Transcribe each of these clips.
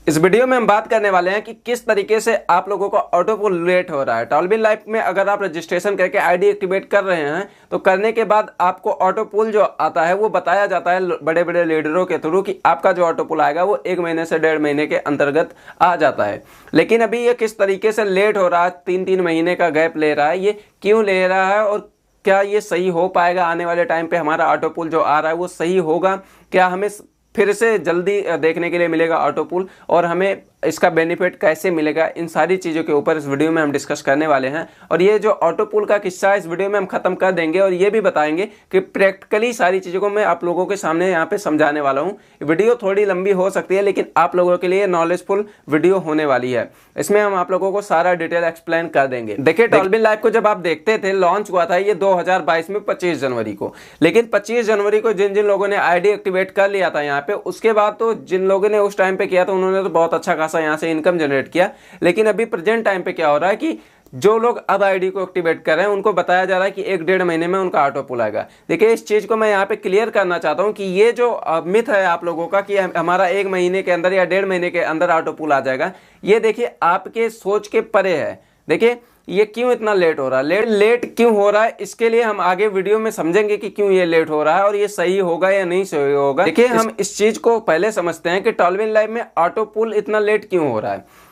इस वीडियो में हम बात करने वाले हैं कि किस तरीके से आप लोगों का ऑटो पुल लेट हो रहा है। टॉलबिन लाइफ में अगर आप रजिस्ट्रेशन करके आईडी एक्टिवेट कर रहे हैं तो करने के बाद आपको ऑटो पुल जो आता है वो बताया जाता है बड़े बड़े लीडरों के थ्रू कि आपका जो ऑटो पुल आएगा वो 1 महीने से 1.5 महीने के अंतर्गत आ जाता है। लेकिन अभी ये किस तरीके से लेट हो रहा है, 3-3 महीने का गैप ले रहा है, ये क्यों ले रहा है और क्या ये सही हो पाएगा? आने वाले टाइम पे हमारा ऑटो पुल जो आ रहा है वो सही होगा? क्या हमें फिर से जल्दी देखने के लिए मिलेगा ऑटो पुल और हमें इसका बेनिफिट कैसे मिलेगा? इन सारी चीज़ों के ऊपर इस वीडियो में हम डिस्कस करने वाले हैं। और ये जो ऑटो पुल का किस्सा है इस वीडियो में हम खत्म कर देंगे और ये भी बताएंगे कि प्रैक्टिकली सारी चीज़ों को मैं आप लोगों के सामने यहाँ पे समझाने वाला हूँ। वीडियो थोड़ी लंबी हो सकती है लेकिन आप लोगों के लिए नॉलेजफुल वीडियो होने वाली है। इसमें हम आप लोगों को सारा डिटेल एक्सप्लेन कर देंगे। देखिए, टॉलबिन लाइफ को जब आप देखते थे, लॉन्च हुआ था ये 2022 में 25 जनवरी को। लेकिन 25 जनवरी को जिन जिन लोगों ने आईडी एक्टिवेट कर लिया था यहाँ पे, उसके बाद तो जिन लोगों ने उस टाइम पे किया था उन्होंने तो बहुत अच्छा खासा यहाँ से इनकम जनरेट किया। लेकिन अभी प्रेजेंट टाइम पे क्या हो रहा है कि जो लोग अब आईडी को एक्टिवेट कर रहे हैं उनको बताया जा रहा है कि 1-1.5 महीने में उनका ऑटो पुल आएगा। देखिए, इस चीज को मैं यहाँ पे क्लियर करना चाहता हूँ कि ये जो मिथ है आप लोगों का कि हमारा 1 महीने के अंदर या 1.5 महीने के अंदर ऑटो पुल आ जाएगा, ये देखिए आपके सोच के परे है। देखिए, ये क्यों इतना लेट हो रहा है, लेट क्यों हो रहा है, इसके लिए हम आगे वीडियो में समझेंगे कि क्यों ये लेट हो रहा है और ये सही होगा या नहीं सही होगा। देखिए, हम इस चीज को पहले समझते हैं कि टॉलबिन लाइफ में ऑटो पुल इतना लेट क्यों हो रहा है।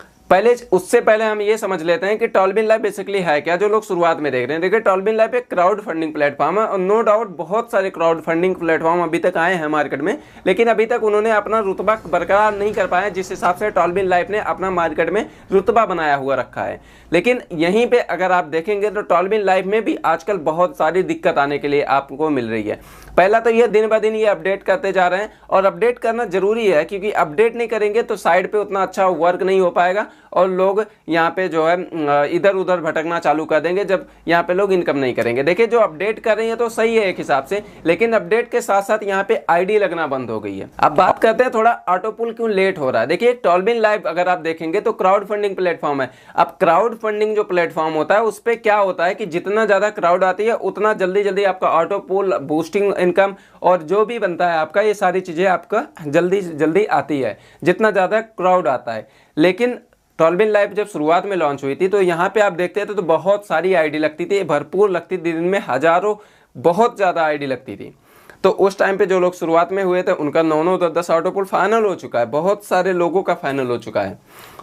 उससे पहले हम ये समझ लेते हैं कि टॉलबिन लाइफ बेसिकली है क्या, जो लोग शुरुआत में देख रहे हैं। देखिए, टॉलबिन लाइफ एक क्राउड फंडिंग प्लेटफॉर्म है और नो डाउट बहुत सारे क्राउड फंडिंग प्लेटफॉर्म अभी तक आए हैं मार्केट में, लेकिन अभी तक उन्होंने अपना रुतबा बरकरार नहीं कर पाया जिस हिसाब से टॉलबिन लाइफ ने अपना मार्केट में रुतबा बनाया हुआ रखा है। लेकिन यहीं पे अगर आप देखेंगे तो टॉलबिन लाइफ में भी आजकल बहुत सारी दिक्कत आने के लिए आपको मिल रही है। पहला तो ये दिन ब दिन ये अपडेट करते जा रहे हैं और अपडेट करना जरूरी है, क्योंकि अपडेट नहीं करेंगे तो साइड पे उतना अच्छा वर्क नहीं हो पाएगा और लोग यहाँ पे जो है इधर उधर भटकना चालू कर देंगे जब यहाँ पे लोग इनकम नहीं करेंगे। देखिए, जो अपडेट कर रही है तो सही है एक हिसाब से, लेकिन अपडेट के साथ साथ यहाँ पे आईडी लगना बंद हो गई है। अब बात करते हैं थोड़ा ऑटो पुल क्यों लेट हो रहा है। देखिए, टॉलबिन लाइफ अगर आप देखेंगे तो क्राउड फंडिंग प्लेटफॉर्म है। अब क्राउड फंडिंग जो प्लेटफॉर्म होता है उस पर क्या होता है कि जितना ज्यादा क्राउड आती है उतना जल्दी जल्दी आपका ऑटो पुल, बूस्टिंग इनकम और जो भी बनता है आपका, ये सारी चीजें आपका जल्दी जल्दी आती है जितना ज्यादा क्राउड आता है। लेकिन टॉलबिन लाइफ जब शुरुआत में लॉन्च हुई थी तो यहाँ पे आप देखते थे तो बहुत सारी आईडी लगती थी, भरपूर लगती थी, दिन में हजारों, बहुत ज़्यादा आईडी लगती थी। तो उस टाइम पे जो लोग शुरुआत में हुए थे उनका 9-9, 10-10 ऑटो पुल फाइनल हो चुका है, बहुत सारे लोगों का फाइनल हो चुका है।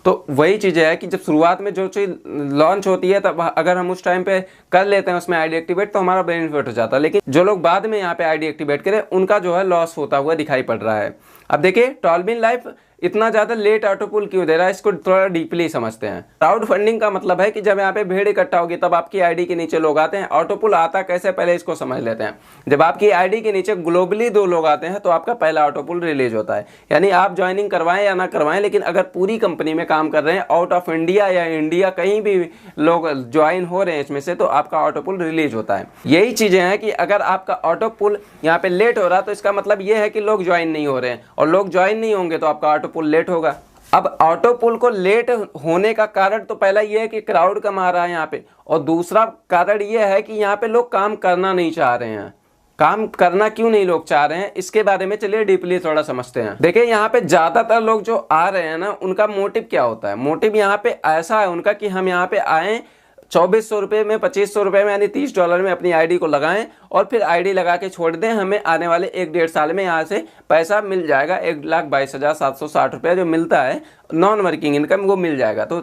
तो वही चीज़ है कि जब शुरुआत में जो चीज़ लॉन्च होती है तब अगर हम उस टाइम पे कर लेते हैं उसमें आईडी एक्टिवेट तो हमारा बेनिफिट हो जाता है। लेकिन जो लोग बाद में यहाँ पे आईडी एक्टिवेट करें उनका जो है लॉस होता हुआ दिखाई पड़ रहा है। अब देखिए, टॉलबिन लाइफ इतना ज़्यादा लेट ऑटो पुल क्यों दे रहा है, इसको थोड़ा डीपली समझते हैं। क्राउड फंडिंग का मतलब है कि जब यहाँ पे भीड़ इकट्ठा होगी तब आपकी आईडी के नीचे लोग आते हैं। ऑटो पुल आता कैसे, पहले इसको समझ लेते हैं। जब आपकी आईडी के नीचे ग्लोबली 2 लोग आते हैं तो आपका पहला ऑटो पुल रिलीज होता है। यानी आप ज्वाइनिंग करवाएं या ना करवाएं, लेकिन अगर पूरी कंपनी में काम कर रहे हैं, आउट ऑफ इंडिया या इंडिया कहीं भी लोग ज्वाइन हो रहे हैं इसमें से, तो आपका ऑटो पुल रिलीज होता है। यही चीजें हैं कि अगर आपका ऑटो पुल यहाँ पे लेट हो रहा है तो इसका मतलब ये है कि लोग ज्वाइन नहीं हो रहे हैं, और लोग ज्वाइन नहीं होंगे तो आपका ऑटो पुल लेट होगा। अब ऑटो पुल को लेट होने का कारण तो पहला ये है कि क्राउड कम आ रहा है यहाँ पे, और दूसरा कारण ये है कि यहाँ पे लोग काम करना नहीं चाह रहे हैं। काम करना क्यों नहीं लोग चाह रहे हैं, इसके बारे में चलिए डीपली थोड़ा समझते हैं। देखिए, यहाँ पे ज्यादातर लोग जो आ रहे हैं ना, उनका मोटिव क्या होता है? मोटिव यहाँ पे ऐसा है उनका कि हम यहाँ पे आए 2400 रुपये में, 2500 रुपये में, यानी $30 में अपनी आईडी को लगाएं और फिर आईडी लगा के छोड़ दें। हमें आने वाले 1-1.5 साल में यहाँ से पैसा मिल जाएगा, 1,22,760 रुपये जो मिलता है नॉन वर्किंग इनकम, वो मिल जाएगा। तो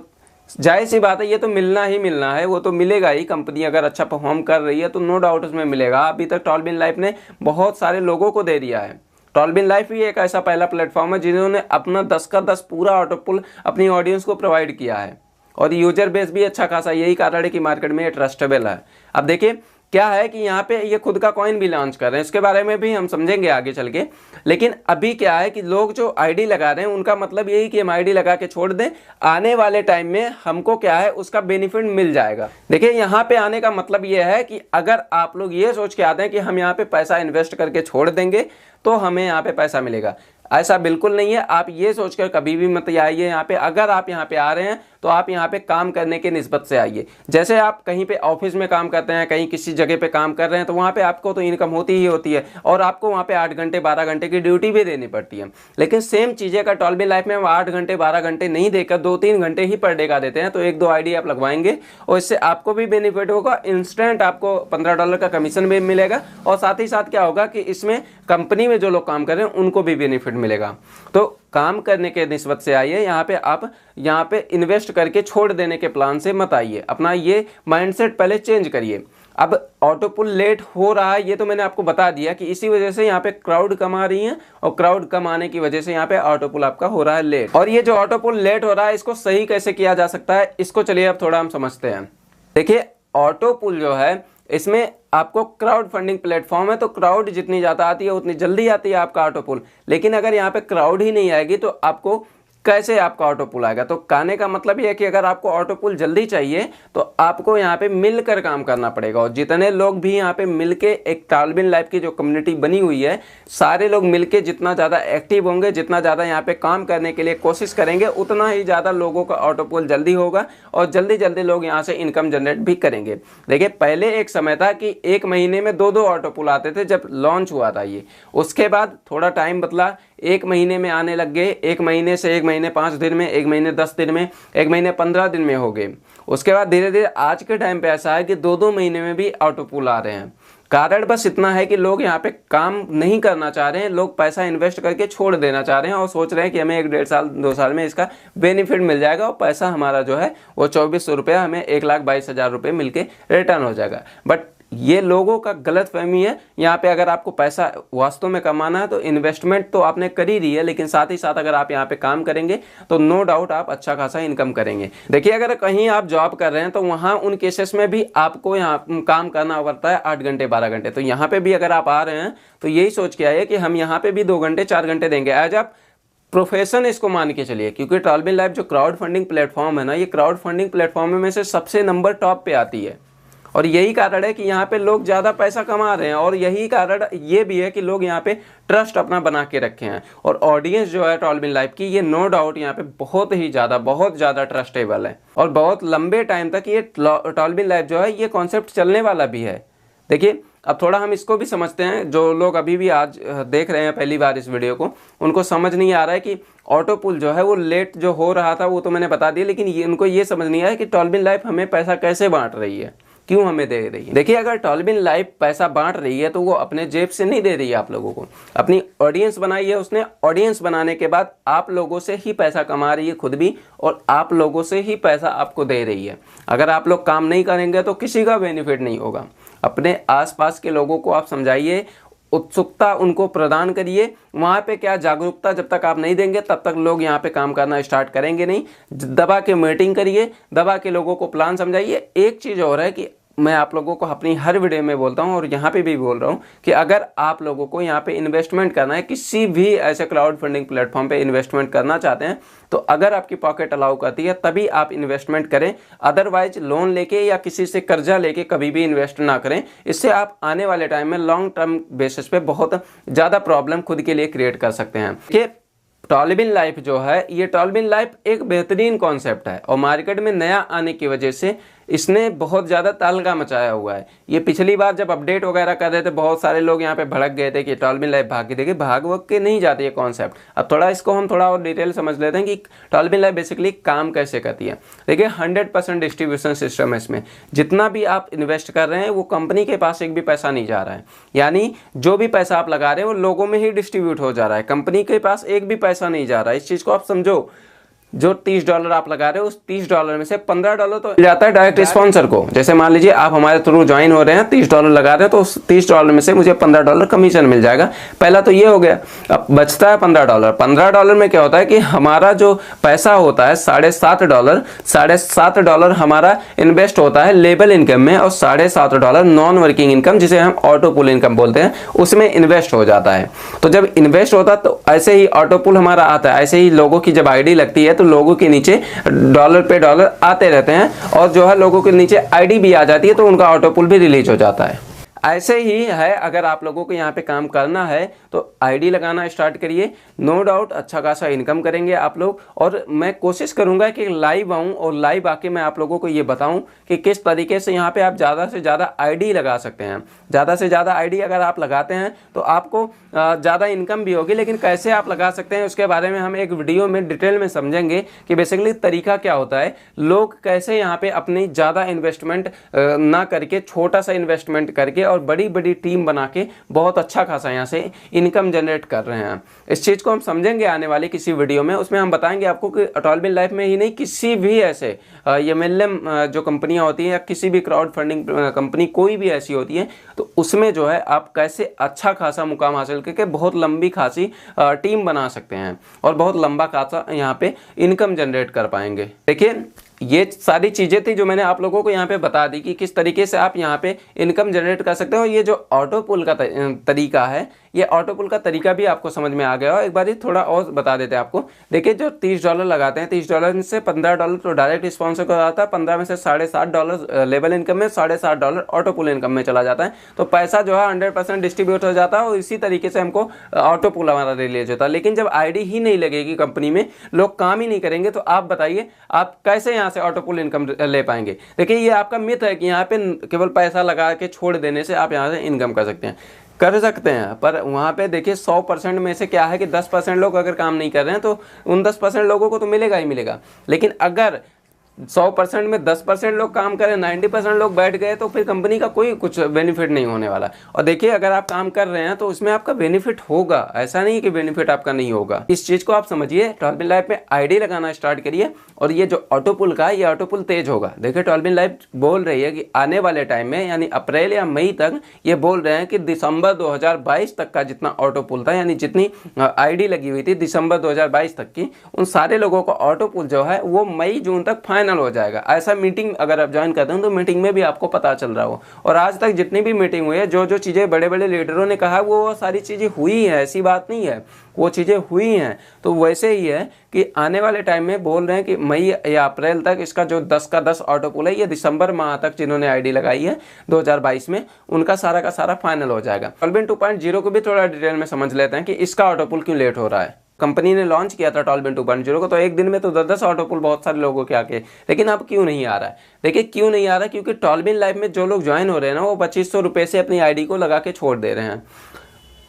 जाहिर सी बात है, ये तो मिलना ही मिलना है, वो तो मिलेगा ही। कंपनी अगर अच्छा परफॉर्म कर रही है तो नो डाउट उसमें मिलेगा। अभी तक टॉलबिन लाइफ ने बहुत सारे लोगों को दे दिया है। टॉलबिन लाइफ ही एक ऐसा पहला प्लेटफॉर्म है जिन्होंने अपना 10 का 10 पूरा ऑटो पुल अपनी ऑडियंस को प्रोवाइड किया है, और यूजर बेस भी अच्छा खासा, यही कारण है कि मार्केट में ये ट्रस्टेबल है। अब देखिए क्या है कि यहाँ पे ये खुद का कॉइन भी लॉन्च कर रहे हैं, इसके बारे में भी हम समझेंगे आगे चल के। लेकिन अभी क्या है कि लोग जो आईडी लगा रहे हैं उनका मतलब यही कि हम आईडी लगा के छोड़ दें, आने वाले टाइम में हमको क्या है उसका बेनिफिट मिल जाएगा। देखिए, यहाँ पे आने का मतलब ये है कि अगर आप लोग ये सोच के आते हैं कि हम यहाँ पे पैसा इन्वेस्ट करके छोड़ देंगे तो हमें यहाँ पे पैसा मिलेगा, ऐसा बिल्कुल नहीं है। आप ये सोचकर कभी भी मत आइए यहाँ पे। अगर आप यहाँ पे आ रहे हैं तो आप यहाँ पे काम करने के निस्बत से आइए। जैसे आप कहीं पे ऑफिस में काम करते हैं, कहीं किसी जगह पे काम कर रहे हैं, तो वहाँ पे आपको तो इनकम होती ही होती है और आपको वहाँ पे 8 घंटे 12 घंटे की ड्यूटी भी देनी पड़ती है। लेकिन सेम चीज़ें का टॉलबिन लाइफ में हम 8 घंटे 12 घंटे नहीं देकर 2-3 घंटे ही पर डे का देते हैं। तो 1-2 आईडी आप लगवाएंगे और इससे आपको भी बेनिफिट होगा, इंस्टेंट आपको $15 का कमीशन भी मिलेगा और साथ ही साथ क्या होगा कि इसमें कंपनी में जो लोग काम कर रहे हैं उनको भी बेनिफिट मिलेगा। तो काम करने के निस्बत से आइए, यहाँ पे आप यहाँ पे इन्वेस्ट करके छोड़ देने के प्लान से मत आइए। अपना ये माइंडसेट पहले चेंज करिए। अब ऑटो पुल लेट हो रहा है, ये तो मैंने आपको बता दिया कि इसी वजह से यहाँ पे क्राउड कम आ रही है और क्राउड कम आने की वजह से यहाँ पे ऑटो पुल आपका हो रहा है लेट। और ये जो ऑटो पुल लेट हो रहा है इसको सही कैसे किया जा सकता है, इसको चलिए अब थोड़ा हम समझते हैं। देखिए, ऑटो पुल जो है इसमें आपको क्राउड फंडिंग प्लेटफॉर्म है, तो क्राउड जितनी ज़्यादा आती है उतनी जल्दी आती है आपका ऑटो पुल। लेकिन अगर यहाँ पे क्राउड ही नहीं आएगी तो आपको कैसे आपका ऑटो पुल आएगा। तो कहने का मतलब ये है कि अगर आपको ऑटो पुल जल्दी चाहिए तो आपको यहाँ पे मिलकर काम करना पड़ेगा। और जितने लोग भी यहाँ पे मिलके, एक टॉलबिन लाइफ की जो कम्युनिटी बनी हुई है, सारे लोग मिलके जितना ज़्यादा एक्टिव होंगे, जितना ज़्यादा यहाँ पे काम करने के लिए कोशिश करेंगे, उतना ही ज़्यादा लोगों का ऑटो पुल जल्दी होगा और जल्दी जल्दी लोग यहाँ से इनकम जनरेट भी करेंगे। देखिए, पहले एक समय था कि 1 महीने में 2-2 ऑटो पुल आते थे जब लॉन्च हुआ था ये। उसके बाद थोड़ा टाइम बदला, 1 महीने में आने लग गए, 1 महीने से 1 महीने 5 दिन में, 1 महीने 10 दिन में, 1 महीने 15 दिन में हो गए। उसके बाद धीरे धीरे आज के टाइम पे ऐसा है कि 2-2 महीने में भी ऑटो पुल आ रहे हैं। कारण बस इतना है कि लोग यहाँ पे काम नहीं करना चाह रहे हैं, लोग पैसा इन्वेस्ट करके छोड़ देना चाह रहे हैं और सोच रहे हैं कि हमें 1-1.5 साल 2 साल में इसका बेनिफिट मिल जाएगा और पैसा हमारा जो है वो 2400 रुपया हमें 1,22,000 रुपये मिल के रिटर्न हो जाएगा। बट ये लोगों का गलत फहमी है। यहाँ पे अगर आपको पैसा वास्तव में कमाना है तो इन्वेस्टमेंट तो आपने कर ही रही है, लेकिन साथ ही साथ अगर आप यहाँ पे काम करेंगे तो नो डाउट आप अच्छा खासा इनकम करेंगे। देखिए, अगर कहीं आप जॉब कर रहे हैं तो वहाँ उन केसेस में भी आपको यहाँ काम करना पड़ता है 8 घंटे 12 घंटे। तो यहाँ पे भी अगर आप आ रहे हैं तो यही सोच के आइए कि हम यहाँ पे भी 2 घंटे 4 घंटे देंगे। आज आप प्रोफेशन इसको मान के चलिए, क्योंकि टॉलबिन लाइफ जो क्राउड फंडिंग प्लेटफॉर्म है ना, ये क्राउड फंडिंग प्लेटफॉर्म में से सबसे नंबर टॉप पे आती है। और यही कारण है कि यहाँ पे लोग ज़्यादा पैसा कमा रहे हैं और यही कारण ये भी है कि लोग यहाँ पे ट्रस्ट अपना बना के रखे हैं। और ऑडियंस जो है टॉलबिन लाइफ की, ये नो डाउट यहाँ पे बहुत ज़्यादा ट्रस्टेबल है और बहुत लंबे टाइम तक ये टॉलबिन लाइफ जो है ये कॉन्सेप्ट चलने वाला भी है। देखिए, अब थोड़ा हम इसको भी समझते हैं। जो लोग अभी भी आज देख रहे हैं पहली बार इस वीडियो को, उनको समझ नहीं आ रहा है कि ऑटो पुल जो है वो लेट जो हो रहा था वो तो मैंने बता दिया, लेकिन उनको ये समझ नहीं आया कि टॉलबिन लाइफ हमें पैसा कैसे बांट रही है, क्यों हमें दे रही है। देखिए, अगर टॉलबिन लाइफ पैसा बांट रही है तो वो अपने जेब से नहीं दे रही है आप लोगों को, अपनी ऑडियंस बनाई है उसने। ऑडियंस बनाने के बाद आप लोगों से ही पैसा कमा रही है खुद भी, और आप लोगों से ही पैसा आपको दे रही है। अगर आप लोग काम नहीं करेंगे तो किसी का बेनिफिट नहीं होगा। अपने आसपास के लोगों को आप समझाइए, उत्सुकता उनको प्रदान करिए। वहाँ पे क्या जागरूकता जब तक आप नहीं देंगे तब तक लोग यहाँ पे काम करना स्टार्ट करेंगे नहीं। दबा के मीटिंग करिए, दबा के लोगों को प्लान समझाइए। एक चीज़ और है कि मैं आप लोगों को अपनी हर वीडियो में बोलता हूँ और यहाँ पे भी बोल रहा हूँ कि अगर आप लोगों को यहाँ पे इन्वेस्टमेंट करना है, किसी भी ऐसे क्लाउड फंडिंग प्लेटफॉर्म पे इन्वेस्टमेंट करना चाहते हैं, तो अगर आपकी पॉकेट अलाउ करती है तभी आप इन्वेस्टमेंट करें। अदरवाइज लोन लेके या किसी से कर्जा लेके कभी भी इन्वेस्ट ना करें। इससे आप आने वाले टाइम में लॉन्ग टर्म बेसिस पे बहुत ज़्यादा प्रॉब्लम खुद के लिए क्रिएट कर सकते हैं। देखिए, टॉलबिन लाइफ जो है, ये टॉलबिन लाइफ एक बेहतरीन कॉन्सेप्ट है और मार्केट में नया आने की वजह से इसने बहुत ज़्यादा तहलका मचाया हुआ है। ये पिछली बार जब अपडेट वगैरह कर रहे थे, बहुत सारे लोग यहाँ पे भड़क गए थे कि टॉलबिन लाइफ भाग के। देखिए, भाग वग के नहीं जाती है कॉन्सेप्ट। अब थोड़ा इसको हम थोड़ा और डिटेल समझ लेते हैं कि टॉलबिन लाइफ बेसिकली काम कैसे करती है। देखिए, 100% डिस्ट्रीब्यूशन सिस्टम है इसमें। जितना भी आप इन्वेस्ट कर रहे हैं वो कंपनी के पास एक भी पैसा नहीं जा रहा है, यानी जो भी पैसा आप लगा रहे हैं वो लोगों में ही डिस्ट्रीब्यूट हो जा रहा है, कंपनी के पास एक भी पैसा नहीं जा रहा है। इस चीज़ को आप समझो। जो $30 आप लगा रहे हो, उस $30 में से $15 तो जाता है डायरेक्ट स्पॉन्सर को। जैसे मान लीजिए आप हमारे थ्रू ज्वाइन हो रहे हैं, $30 लगा रहे हैं, तो उस $30 में से मुझे $15 कमीशन मिल जाएगा। पहला तो ये हो गया। अब बचता है $15। $15 में क्या होता है कि हमारा जो पैसा होता है $7.5 हमारा इन्वेस्ट होता है लेबल इनकम में, और $7.5 नॉन वर्किंग इनकम, जिसे हम ऑटो पुल इनकम बोलते हैं, उसमें इन्वेस्ट हो जाता है। तो जब इन्वेस्ट होता है तो ऐसे ही ऑटो पुल हमारा आता है। ऐसे ही लोगों की जब आईडी लगती है तो लोगों के नीचे डॉलर पे डॉलर आते रहते हैं, और जो है लोगों के नीचे आईडी भी आ जाती है तो उनका ऑटो पुल भी रिलीज हो जाता है। ऐसे ही है, अगर आप लोगों को यहाँ पे काम करना है तो आईडी लगाना स्टार्ट करिए, नो डाउट अच्छा खासा इनकम करेंगे आप लोग। और मैं कोशिश करूँगा कि लाइव आऊँ और लाइव आके मैं आप लोगों को ये बताऊँ कि किस तरीके से यहाँ पे आप ज़्यादा से ज़्यादा आईडी लगा सकते हैं। ज़्यादा से ज़्यादा आईडी अगर आप लगाते हैं तो आपको ज़्यादा इनकम भी होगी, लेकिन कैसे आप लगा सकते हैं उसके बारे में हम एक वीडियो में डिटेल में समझेंगे कि बेसिकली तरीका क्या होता है, लोग कैसे यहाँ पे अपनी ज़्यादा इन्वेस्टमेंट ना करके छोटा सा इन्वेस्टमेंट करके और बड़ी बड़ी टीम बना के बहुत अच्छा खासा यहाँ से इनकम जनरेट कर रहे हैं। इस चीज़ को हम समझेंगे आने वाली किसी वीडियो में, उसमें हम बताएंगे आपको कि टॉलबिन लाइफ में ही नहीं, किसी भी ऐसे एमएलएम जो कंपनियां होती हैं या किसी भी क्राउड फंडिंग कंपनी कोई भी ऐसी होती है, तो उसमें जो है आप कैसे अच्छा खासा मुकाम हासिल करके बहुत लंबी खासी टीम बना सकते हैं और बहुत लंबा खासा यहाँ पे इनकम जनरेट कर पाएंगे। देखिए ये सारी चीज़ें थी जो मैंने आप लोगों को यहाँ पे बता दी कि किस तरीके से आप यहाँ पे इनकम जनरेट कर सकते हो। ये जो ऑटो पुल का तरीका है, ये ऑटो पुल का तरीका भी आपको समझ में आ गया हो। एक बार ये थोड़ा और बता देते हैं आपको। देखिए जो $30 लगाते हैं, $30 से $15 तो डायरेक्ट स्पॉन्सर को आता है, 15 में से $7.5 लेवल इनकम में, $7.5 ऑटो पुल इनकम में चला जाता है। तो पैसा जो है 100% डिस्ट्रीब्यूट हो जाता है और इसी तरीके से हमको ऑटो पुल हमारा रिलीज होता है। लेकिन जब आईडी ही नहीं लगेगी कंपनी में, लोग काम ही नहीं करेंगे, तो आप बताइए आप कैसे यहाँ से ऑटो पुल इनकम ले पाएंगे। देखिए ये आपका मिथ है कि यहाँ पे केवल पैसा लगा के छोड़ देने से आप यहाँ से इनकम कर सकते हैं, पर वहाँ पे देखिए 100% में से क्या है कि 10% लोग अगर काम नहीं कर रहे हैं तो उन 10% लोगों को तो मिलेगा ही मिलेगा। लेकिन अगर 100% में 10% लोग काम करें, 90% लोग बैठ गए, तो फिर कंपनी का कोई कुछ बेनिफिट नहीं होने वाला। और देखिए अगर आप काम कर रहे हैं तो उसमें आपका बेनिफिट होगा, ऐसा नहीं कि बेनिफिट आपका नहीं होगा। इस चीज़ को आप समझिए। टॉलबिन लाइफ में आईडी लगाना स्टार्ट करिए और ये जो ऑटो पुल का है, ये ऑटो पुल तेज होगा। देखिए टॉलबिन लाइफ बोल रही है कि आने वाले टाइम में यानी अप्रैल या मई तक ये बोल रहे हैं कि दिसंबर 2022 तक का जितना ऑटो पुल था, यानी जितनी आईडी लगी हुई थी दिसंबर 2022 तक की, उन सारे लोगों का ऑटो पुल जो है वो मई जून तक फाइनल हो जाएगा। ऐसा मीटिंग अगर आप ज्वाइन करते हैं तो मीटिंग में भी आपको पता चल रहा हो। और आज तक जितनी भी मीटिंग हुई है, जो जो चीज़ें बड़े बड़े लीडरों ने कहा, वो सारी चीज़ें हुई हैं, ऐसी बात नहीं है, वो चीज़ें हुई हैं। तो वैसे ही है कि आने वाले टाइम में बोल रहे हैं कि मई या अप्रैल तक इसका जो 10 का 10 ऑटो पुल है, ये दिसंबर माह तक जिन्होंने आईडी लगाई है 2022 में, उनका सारा का सारा फाइनल हो जाएगा। टॉलबिन 2.0 को भी थोड़ा डिटेल में समझ लेते हैं कि इसका ऑटो पुल क्यों लेट हो रहा है। कंपनी ने लॉन्च किया था टॉलबिन 2.0 को, तो एक दिन में तो 10 ऑटो पुल बहुत सारे लोगों के आके, लेकिन अब क्यों नहीं आ रहा है? देखिए क्यों नहीं आ रहा, क्योंकि टॉलबिन लाइफ में जो लोग ज्वाइन हो रहे हैं ना, वो 2500 रुपये से अपनी आईडी को लगा के छोड़ दे रहे हैं।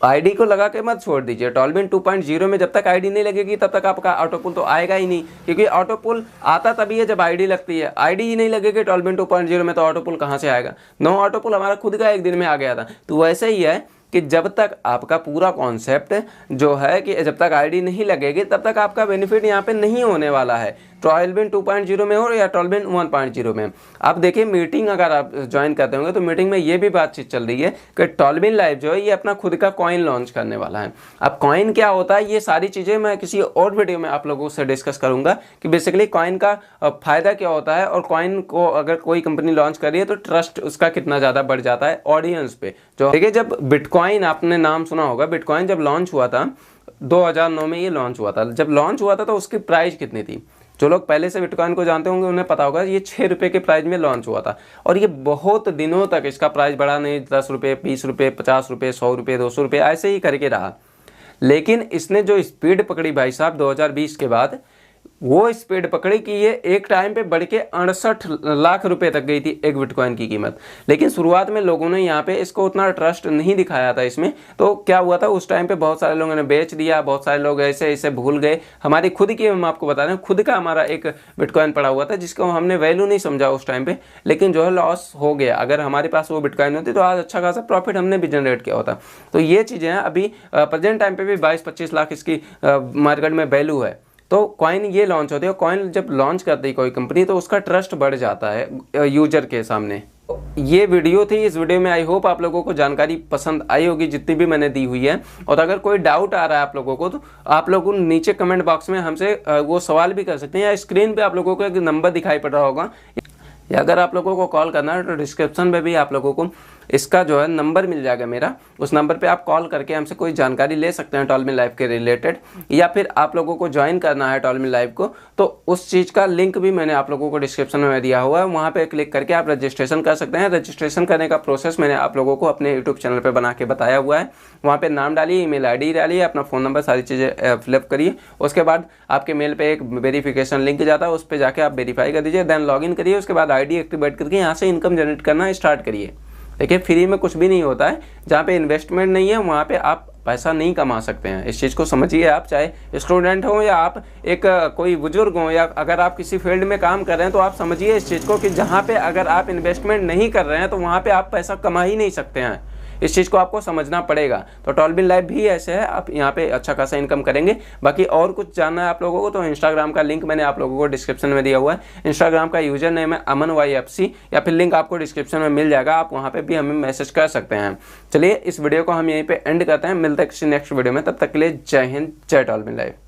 आईडी को लगा के मत छोड़ दीजिए। टॉलबिन 2.0 में जब तक आईडी नहीं लगेगी तब तक आपका ऑटो पुल तो आएगा ही नहीं, क्योंकि ऑटो पुल आता तभी है जब आईडी लगती है। आईडी ही नहीं लगेगी टॉलबिन 2.0 में तो ऑटो पुल कहाँ से आएगा? नो ऑटो पुल हमारा खुद का एक दिन में आ गया था। तो वैसे ही है कि जब तक आपका पूरा कॉन्सेप्ट जो है कि जब तक आईडी नहीं लगेगी तब तक आपका बेनिफिट यहाँ पे नहीं होने वाला है, टॉलबिन 2.0 में हो या टॉलबिन 1.0 में। आप देखिए मीटिंग अगर आप ज्वाइन करते होंगे तो मीटिंग में ये भी बातचीत चल रही है कि टॉलबिन लाइफ जो है ये अपना खुद का कॉइन लॉन्च करने वाला है। अब कॉइन क्या होता है, ये सारी चीज़ें मैं किसी और वीडियो में आप लोगों से डिस्कस करूंगा कि बेसिकली कॉइन का फ़ायदा क्या होता है, और कॉइन को अगर कोई कंपनी लॉन्च कर रही है तो ट्रस्ट उसका कितना ज़्यादा बढ़ जाता है ऑडियंस पे। जो देखिए जब बिटकॉइन, आपने नाम सुना होगा, बिटकॉइन जब लॉन्च हुआ था 2009 में, ये लॉन्च हुआ था। जब लॉन्च हुआ था तो उसकी प्राइस कितनी थी? जो लोग पहले से बिटकॉइन को जानते होंगे उन्हें पता होगा, ये 6 रुपये के प्राइस में लॉन्च हुआ था। और ये बहुत दिनों तक इसका प्राइस बढ़ा नहीं, 10 रुपये, 20 रुपये, 50 रुपये, 100 रुपये, 200 रुपये, ऐसे ही करके रहा। लेकिन इसने जो स्पीड पकड़ी भाई साहब 2020 के बाद, वो स्पीड पकड़ी कि ये एक टाइम पे बढ़ के 68 लाख रुपए तक गई थी एक बिटकॉइन की कीमत। लेकिन शुरुआत में लोगों ने यहाँ पे इसको उतना ट्रस्ट नहीं दिखाया था इसमें, तो क्या हुआ था उस टाइम पे बहुत सारे लोगों ने बेच दिया, बहुत सारे लोग ऐसे ऐसे भूल गए। हमारी खुद की, हम आपको बता रहे हैं, खुद का हमारा एक बिटकॉइन पड़ा हुआ था जिसको हमने वैल्यू नहीं समझा उस टाइम पे, लेकिन जो है लॉस हो गया। अगर हमारे पास वो बिटकॉइन होती तो आज अच्छा खासा प्रॉफिट हमने भी जनरेट किया होता। तो ये चीज़ें हैं। अभी प्रेजेंट टाइम पे भी 22-25 लाख इसकी मार्केट में वैल्यू है। तो कॉइन ये लॉन्च होती है, कॉइन जब लॉन्च करती है कोई कंपनी तो उसका ट्रस्ट बढ़ जाता है यूजर के सामने। ये वीडियो थी, इस वीडियो में आई होप आप लोगों को जानकारी पसंद आई होगी जितनी भी मैंने दी हुई है। और अगर कोई डाउट आ रहा है आप लोगों को तो आप लोगों नीचे कमेंट बॉक्स में हमसे वो सवाल भी कर सकते हैं, या स्क्रीन पे आप लोगों को एक नंबर दिखाई पड़ रहा होगा, या अगर आप लोगों को कॉल करना है तो डिस्क्रिप्शन में भी आप लोगों को इसका जो है नंबर मिल जाएगा मेरा, उस नंबर पे आप कॉल करके हमसे कोई जानकारी ले सकते हैं टॉलबिन लाइव के रिलेटेड, या फिर आप लोगों को ज्वाइन करना है टॉलबिन लाइव को तो उस चीज़ का लिंक भी मैंने आप लोगों को डिस्क्रिप्शन में दिया हुआ है, वहाँ पे क्लिक करके आप रजिस्ट्रेशन कर सकते हैं। रजिस्ट्रेशन करने का प्रोसेस मैंने आप लोगों को अपने यूट्यूब चैनल पर बना के बताया हुआ है। वहाँ पर नाम डालिए, ईमेल ID डालिए, अपना फ़ोन नंबर, सारी चीज़ें फिलअप करिए। उसके बाद आपके मेल पे एक वेरिफिकेशन लिंक जाता है, उस पर जाके आप वेरीफाई कर दीजिए, देन लॉगिन करिए। उसके बाद ID एक्टिवेट करके यहाँ से इनकम जनरेट करना स्टार्ट करिए। देखिए फ्री में कुछ भी नहीं होता है, जहाँ पे इन्वेस्टमेंट नहीं है वहाँ पे आप पैसा नहीं कमा सकते हैं। इस चीज़ को समझिए, आप चाहे स्टूडेंट हो या आप एक कोई बुजुर्ग हो या अगर आप किसी फील्ड में काम कर रहे हैं, तो आप समझिए इस चीज़ को कि जहाँ पे अगर आप इन्वेस्टमेंट नहीं कर रहे हैं तो वहाँ पे आप पैसा कमा ही नहीं सकते हैं। इस चीज़ को आपको समझना पड़ेगा। तो टॉलबिन लाइव भी ऐसे है, आप यहाँ पे अच्छा खासा इनकम करेंगे। बाकी और कुछ जानना है आप लोगों को तो इंस्टाग्राम का लिंक मैंने आप लोगों को डिस्क्रिप्शन में दिया हुआ है। इंस्टाग्राम का यूजर नेम है अमन YFC, या फिर लिंक आपको डिस्क्रिप्शन में मिल जाएगा, आप वहाँ पर भी हमें मैसेज कर सकते हैं। चलिए इस वीडियो को हम यहीं पर एंड करते हैं, मिलते हैं किसी नेक्स्ट वीडियो में, तब तक के लिए जय हिंद, जय टॉलबिन लाइव।